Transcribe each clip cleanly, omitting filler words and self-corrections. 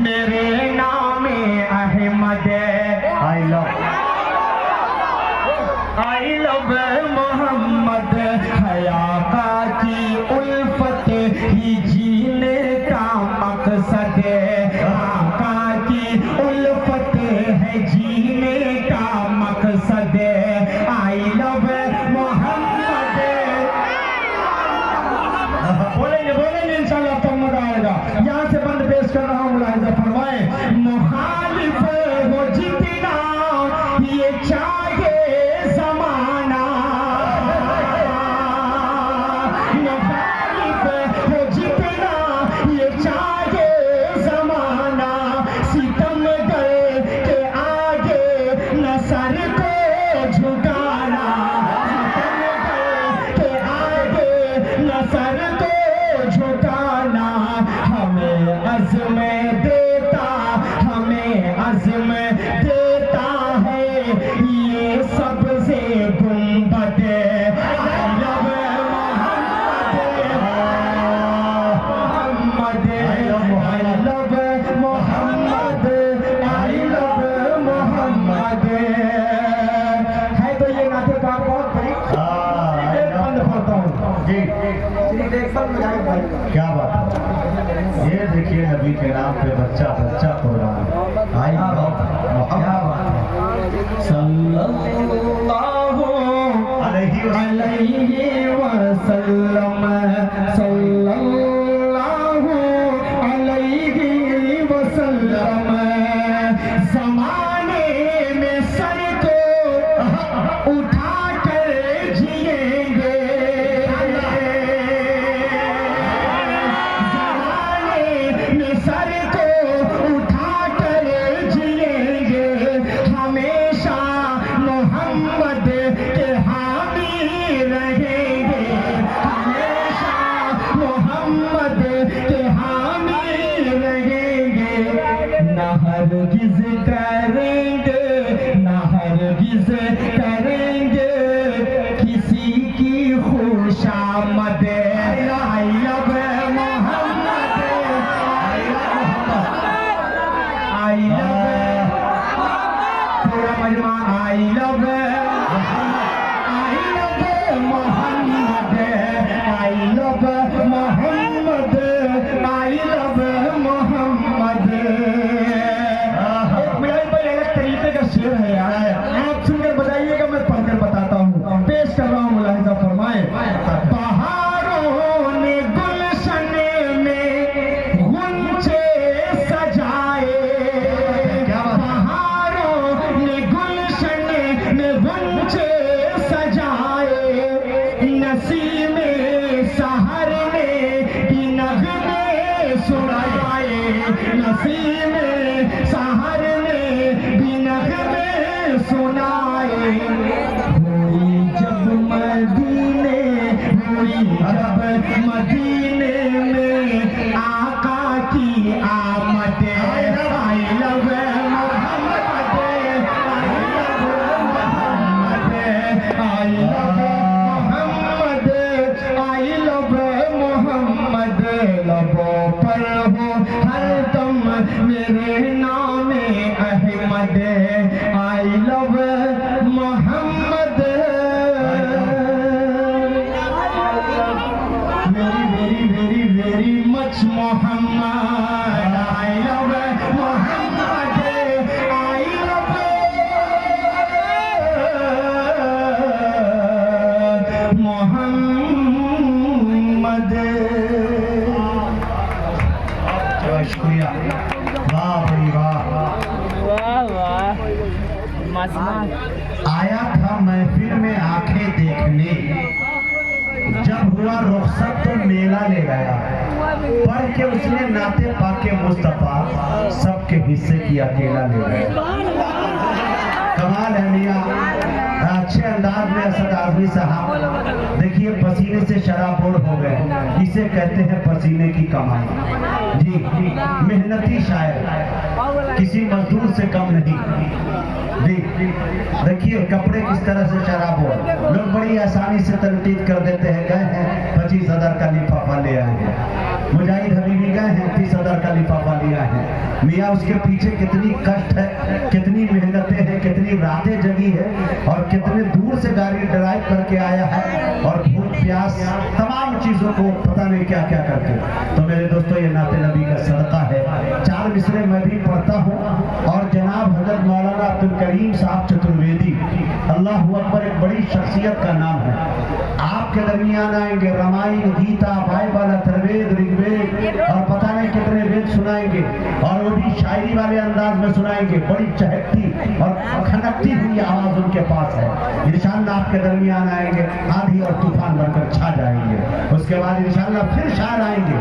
मेरे नाम Ahmad. I love Mohammad. हया की उल्फत ही जीने का मकसद है। आका की उल्फत है जीने का मकसद है। I love Muhammad. बोलेंगे बोलेंगे इंशाल्लाह तब मजा आएगा। यहाँ से बंद पेश कर रहा हूँ, मुलाहिजा फरमाए। मुखालिफ हो जितना ये चाहे जमाना, मुखालिफ हो जितना ये चाहे जमाना, सितमगर के आगे न सर को झुकाना, सितमगर के आगे न सर को झुकाना। हमें अज़्म देता, हमें अज़्म देता है ये सबसे गुंबद। I love Mohammad, I love Mohammad, I love Muhammad. है तो ये नाते का बहुत बड़ी बंद करता हूँ जी। क्या बात है। ये देखिए नबी के नाम पे बच्चा बच्चा कुरान। आई सल्लल्लाहु अलैहि वसल्लम, सल्लल्लाहु अलैहि वसल्लम। ज़माने में सर को उठा कर जिएंगे, सर को उठा कर जिएंगे। हमेशा मोहम्मद के हामी रहेंगे, हमेशा मोहम्मद के हामी रहेंगे। न हरगिज़ करेंगे, न हरगिज़ करेंगे किसी की खुशामद। I love Mohammad, I love पूरा मजमा। I love Mohammad, I love Mohammad, I love Mohammad. मेरे पर अलग तरीके का शेर है यार, आप सुनकर बताइएगा, मैं पढ़कर बताता हूँ, पेश कर रहा हूँ, मुलाहिजा फरमाए। बहारों ने गुलशन में गुंचे सजाए, बहारों ने गुलशन में गुंचे सजाए। नसीमे सहर ने भी नगमे सुनाए, नसीमे सहर ने भी नगमे सुनाए। हुई जब मदीने, हुई जब मदीने में आका की आमद। I love Mohammad, I love Mohammad, I love Muhammad. लबों पर हो हरदम मेरे नाम Ahmad. I love Muhammad, very very very much Muhammad. I love Mohammad, I love Muhammad. शुक्रिया, वाह भाई वाह। आया था महफिल में आंखें देखने, जब हुआ रुखसत तो मेला ले गया। पढ़ के उसने नाते पाके मुस्तफा, सबके हिस्से की अकेला ले गया। कमाल है मियां, अच्छे अंदाज में असद आज़मी साहब। देखिए पसीने से शराबोर हो गए, इसे कहते हैं पसीने की कमाई। जी मेहनती शायर, किसी मजदूर से कम नहीं। जी देखिए कपड़े किस तरह से शराबोर, लोग बड़ी आसानी से तनकीद कर देते हैं। गए हैं 25,000 का लिफाफा ले आएंगे। मुजाहिद हबीबी गए हैं 30,000 का लिफाफा लिया है। मियाँ उसके पीछे कितनी कष्ट है, कितनी मेहनतें हैं, कितनी रातें जगी है और कितने दूर से गाड़ी ड्राइव करके आया है और भूख प्यास तमाम चीजों को पता नहीं क्या क्या करके। तो मेरे दोस्तों ये नाते नबी का सदका है। 4 मिसरे मैं भी पढ़ता हूँ और जनाब हजरत मौलाना अब्दुल करीम साहब चतुर्वेदी, अल्लाह अकबर, एक बड़ी शख्सियत का नाम है। आपके दरमियान आएंगे, रामायण, गीता, बाइबल, अथर्ववेद, ऋग्वेद और पता नहीं कितने वेद सुनाएंगे और वो भी शायरी वाले अंदाज में सुनाएंगे। बड़ी चहकती और खनकती हुई आवाज उनके पास है। इंशाअल्लाह आपके दरमियान आएंगे, आंधी और तूफान बनकर छा जाएंगे। उसके बाद इंशाअल्लाह फिर शायर आएंगे।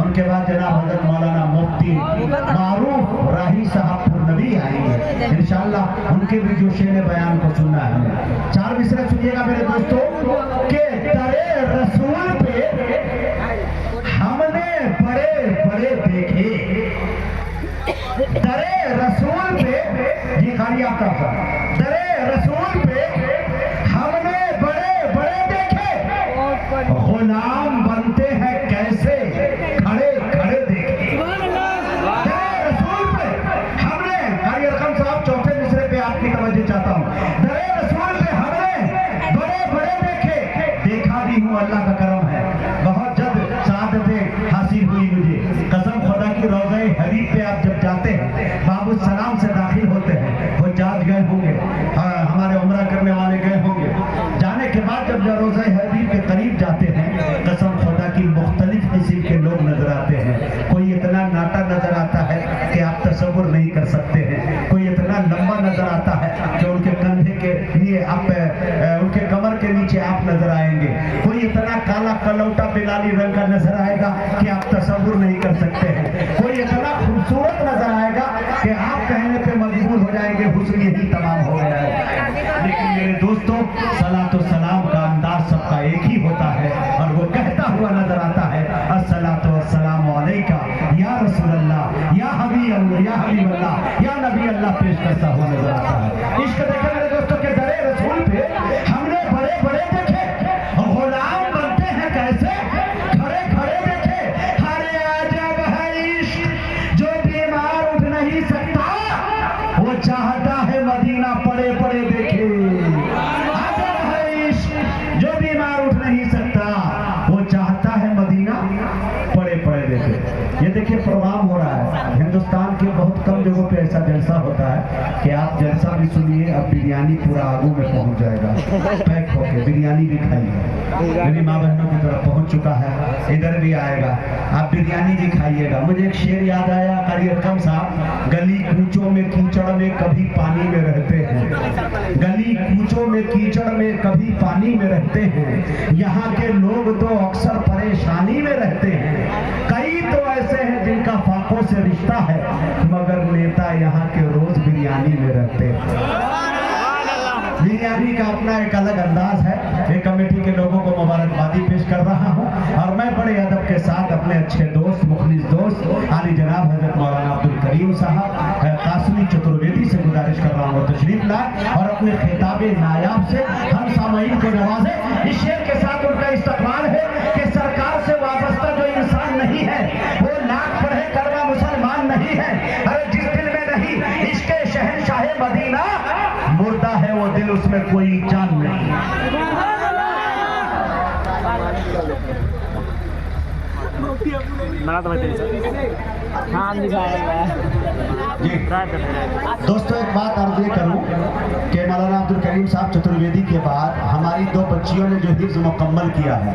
उनके बाद जनाब हजरत मौलाना मुफ्ती मारूफ राही साहब नबी आएंगे। इंशाअल्लाह उनके भी जो शेर बयान को सुनना है। 4 मिसरे सुनिएगा मेरे दोस्तों के दरे रसूल पे हमने बड़े बड़े देखे, दरे रसूल पे जी खाली आपका दरे रसूल पे हमने बड़े बड़े देखे, गुलाम बनते हैं कैसे खड़े खड़े देखे। दरे रसूल पे हमने, कारी रकम साहब चौथे मिसरे पे आपकी तवज्जो चाहता हूँ। दरे रसूल पे हमने बड़े बड़े देखे, देखा भी हूँ, अल्लाह का करम है। बहुत जल्द सादतें हासिल हुई मुझे, कसम खुदा की। रोज़े हबीब पे आप जब जाते हैं, बाबू सलाम से दाखिल होते हैं, वो जाज गए होंगे, हमारे उम्रा करने वाले गए होंगे। जाने के बाद जब रोज़े हबीब के करीब जाते हैं, कसम खुदा की मुख्तलिफ किस्म के लोग नजर आते हैं। कोई इतना नाटा नजर आता है कि आप तसव्वुर नहीं कर सकते हैं। कोई इतना लंबा नजर आता है कि उनके कंधे के लिए आप उनके कमर के नीचे आप नजर आएंगे। कोई इतना काला कलौटा बिलाली रंग का नजर आएगा कि आप तसव्वुर नहीं कर सकते हैं। कोई इतना खूबसूरत नजर आएगा कि आप कहने पे मजबूर हो जाएंगे, हुस्न यही तमाम हो गया है। लेकिन मेरे दोस्तों, सलातो सलाम का अंदाज सबका एक ही होता है और वो कहता हुआ नजर आता है, अस्सलातु वस्सलामु अलैका या रसूल अल्लाह, या हबीब अल्लाह, या नबी अल्लाह पेश करता हुआ नजर आता है। इश्क देखे मेरे दोस्तों के दरे रसूल पे हमने बड़े बड़े देखे, गुलाम बनते हैं कैसे खड़े खड़े देखे। हरे अजब है इश्क जो बीमार उठ नहीं सकता, वो चाहता है मदीना पड़े पड़े देखे। अजब है इश्क जो बीमार उठ नहीं सकता, वो चाहता है मदीना पड़े पड़े देखे। ये देखिए प्रोग्राम हो रहा है हिंदुस्तान के बहुत कम जगहों पे ऐसा जलसा होता है कि आप जलसा भी सुनिए, अब बिरयानी पूरा आगू में पहुंच जाएगा, पैक होके बिरयानी भी खाइए। मेरी माँ बहनों की तरफ पहुंच चुका है, इधर भी आएगा, आप बिरयानी भी खाइएगा। मुझे एक शेर याद आया, कारी रकम साहब, गली कूचों में कीचड़ में कभी पानी में रहते हैं, गली कूचों में कीचड़ में कभी पानी में रहते हैं, यहाँ के लोग तो अक्सर परेशानी में रहते हैं। कई तो ऐसे हैं जिनका फाकों से रिश्ता है, मगर नेता यहाँ के रोज बिरयानी में रहते हैं। बिरयानी का अपना एक अलग अंदाज है। एक कमेटी के लोगों को मुबारकबादी पेश कर रहा हूँ और मैं बड़े अदब के साथ अपने अच्छे दोस्त, मुखलिस दोस्त आली जनाब हजरत मौलाना अब्दुल करीम साहब कासमी चतुर्वेदी से गुजारिश कर रहा हूँ तशरीफ लाए और अपने खिताबे नायाब से हम सामईन को नवाजे। इस शेर के साथ उनका इस्तकबाल है कि सरकार से वाबस्ता जो इंसान नहीं है, वो लाख पढ़े करवा मुसलमान नहीं है। अरे जिस दिल में नहीं इसके शहंशाह मदीना, मुर्दा है वो दिल, उसमें कोई जान नहीं। जी दोस्तों, एक बात अर्ज ये करूं कि मौलाना अब्दुल करीम साहब चतुर्वेदी के बाद हमारी 2 बच्चियों ने जो हिफ्ज़ मुकम्मल किया है,